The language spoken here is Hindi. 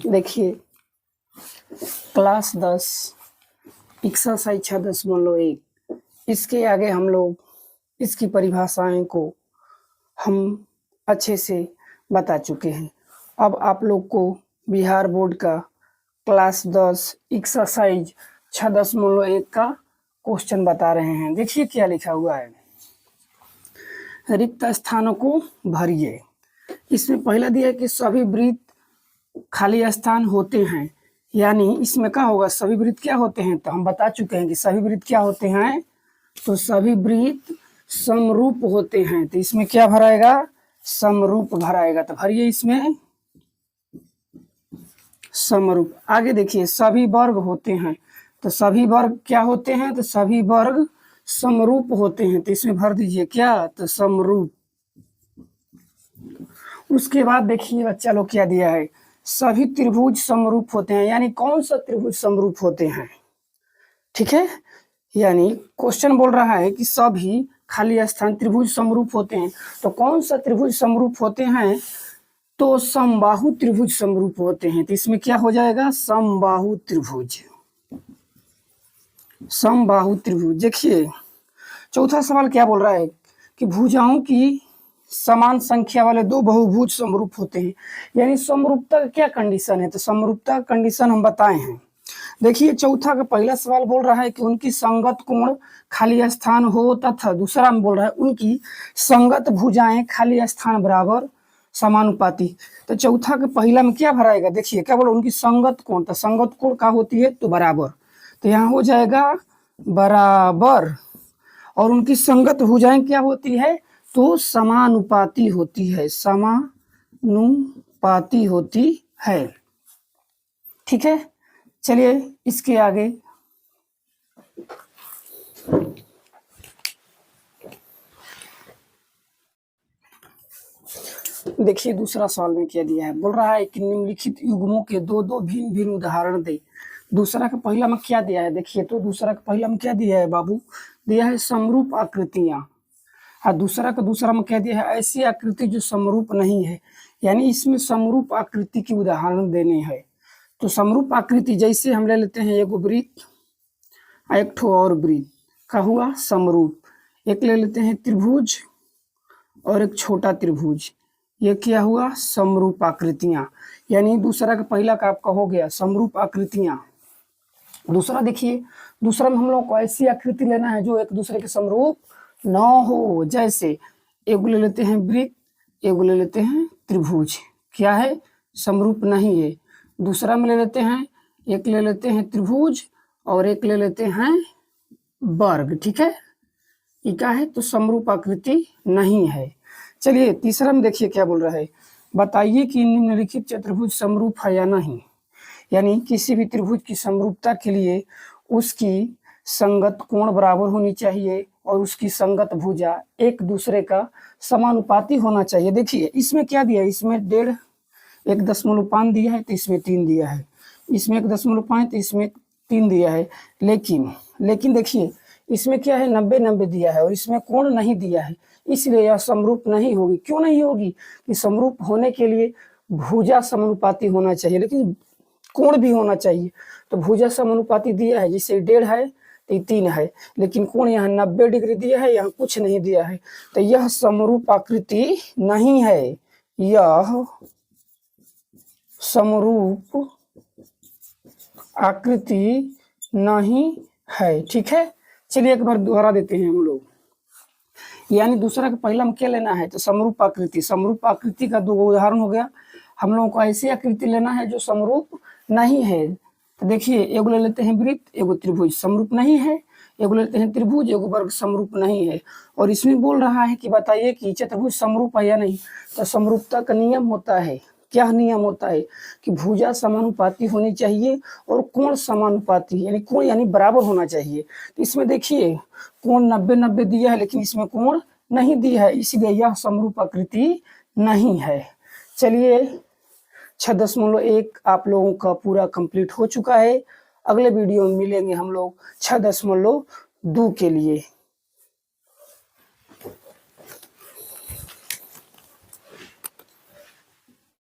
देखिए क्लास 10 एक्सरसाइज 6.1 इसके आगे हम लोग इसकी परिभाषाएं को हम अच्छे से बता चुके हैं। अब आप लोग को बिहार बोर्ड का क्लास 10 एक्सरसाइज 6.1 का क्वेश्चन बता रहे हैं। देखिए क्या लिखा हुआ है, रिक्त स्थानों को भरिए। इसमें पहला दिया है कि सभी वृत्त खाली स्थान होते हैं, यानी इसमें क्या होगा, सभी वृत्त क्या होते हैं, तो हम बता चुके हैं कि सभी वृत्त क्या होते हैं, तो सभी वृत्त समरूप होते हैं। तो इसमें क्या भराएगा, समरूप भराएगा, तो भरिए इसमें समरूप। आगे देखिए सभी वर्ग होते हैं, तो सभी वर्ग क्या होते हैं, तो सभी वर्ग समरूप होते हैं, तो इसमें भर दीजिए क्या, तो समरूप। उसके बाद देखिए बच्चा लोग क्या दिया है, सभी त्रिभुज समरूप होते हैं, यानी कौन सा त्रिभुज समरूप होते हैं, ठीक है। यानी क्वेश्चन बोल रहा है कि सभी खाली स्थान त्रिभुज समरूप होते हैं, तो कौन सा त्रिभुज समरूप होते हैं, तो समबाहु त्रिभुज समरूप होते हैं। तो इसमें क्या हो जाएगा, समबाहु त्रिभुज। समबाहु त्रिभुज। देखिए चौथा सवाल क्या बोल रहा है कि भुजाओं की समान संख्या वाले दो बहुभुज समरूप होते हैं, यानी समरूपता का क्या कंडीशन है, तो समरूपता कंडीशन हम बताए हैं। देखिए चौथा का पहला सवाल बोल रहा है कि उनकी संगत कोण खाली स्थान हो, तथा दूसरा में बोल रहा है उनकी संगत भुजाएं खाली स्थान बराबर समानुपाती। तो चौथा के पहला में क्या भराएगा, देखिए क्या बोला, उनकी संगत कोण, तो संगत कोण क्या होती है, तो बराबर, तो यहाँ हो जाएगा बराबर। और उनकी संगत भुजाएं क्या होती है, तो समानुपाती होती है, समानुपाती होती है, ठीक है। चलिए इसके आगे देखिए दूसरा सवाल में क्या दिया है, बोल रहा है कि निम्नलिखित युग्मों के दो दो भिन्न भिन्न उदाहरण दे। दूसरा का पहला में क्या दिया है, देखिए तो दूसरा का पहला में क्या दिया है बाबू, दिया है समरूप आकृतियां, और दूसरा में क्या दिया है, ऐसी आकृति जो समरूप नहीं है, यानी इसमें समरूप आकृति की उदाहरण देने हैं। तो समरूप आकृति जैसे हम ले लेते हैं एगो वृत्त, एक ठो और वृत्त का हुआ समरूप, एक ले लेते हैं त्रिभुज और एक छोटा त्रिभुज, ये क्या हुआ, समरूप आकृतियां। यानी दूसरा का पहला का आपका हो गया समरूप आकृतियां। दूसरा देखिए, दूसरा में हम लोग को ऐसी आकृति लेना है जो एक दूसरे के समरूप न हो, जैसे एगो ले लेते हैं वृत्त, एगो ले लेते हैं त्रिभुज, क्या है, समरूप नहीं है। दूसरा में ले लेते हैं, एक ले लेते हैं त्रिभुज और एक ले लेते हैं वर्ग, ठीक है, ये क्या है, तो समरूप आकृति नहीं है। चलिए तीसरा में देखिए क्या बोल रहा है, बताइए कि निम्नलिखित चतुर्भुज समरूप है या नहीं। यानी किसी भी त्रिभुज की समरूपता के लिए उसकी संगत कोण बराबर होनी चाहिए और उसकी संगत भुजा एक दूसरे का समानुपाती होना चाहिए। देखिए इसमें क्या दिया है, इसमें 1.5 दिया है, तो इसमें 3 दिया है, इसमें 1.5 तो इसमें 3 दिया है, लेकिन देखिए इसमें क्या है, 90-90 दिया है और इसमें कोण नहीं दिया है, इसलिए यह समरूप नहीं होगी। क्यों नहीं होगी, कि समरूप होने के लिए भुजा समानुपाती होना चाहिए, लेकिन कोण भी होना चाहिए। तो भुजा समानुपाती दिया है, जिससे 1.5 है तो 3 है, लेकिन कोण यहाँ 90 डिग्री दिया है, यहाँ कुछ नहीं दिया है, तो यह समरूप आकृति नहीं है, यह समरूप आकृति नहीं है, ठीक है। चलिए एक बार दोहरा देते हैं हम लोग, यानी दूसरा का पहला में क्या लेना है, तो समरूप आकृति। समरूप आकृति का 2 उदाहरण हो गया, हम लोगों को ऐसी आकृति लेना है जो समरूप नहीं है। तो देखिए एगो ले लेते हैं वृत्त, एगो त्रिभुज, समरूप नहीं है, एगो ले लेते हैं त्रिभुज, एगो वर्ग, समरूप नहीं है। और इसमें बोल रहा है कि बताइए कि चतुर्भुज समरूप है या नहीं। तो समरूपता का नियम होता है, क्या नियम होता है, कि भुजा समानुपाती होनी चाहिए और कोण समानुपाती, यानी कोण यानी बराबर होना चाहिए। तो इसमें देखिए कोण 90-90 दिया है, लेकिन इसमें कोण नहीं दिया है, इसलिए यह समरूप आकृति नहीं है। चलिए 6.1 आप लोगों का पूरा कंप्लीट हो चुका है। अगले वीडियो में मिलेंगे हम लोग 6.2 के लिए।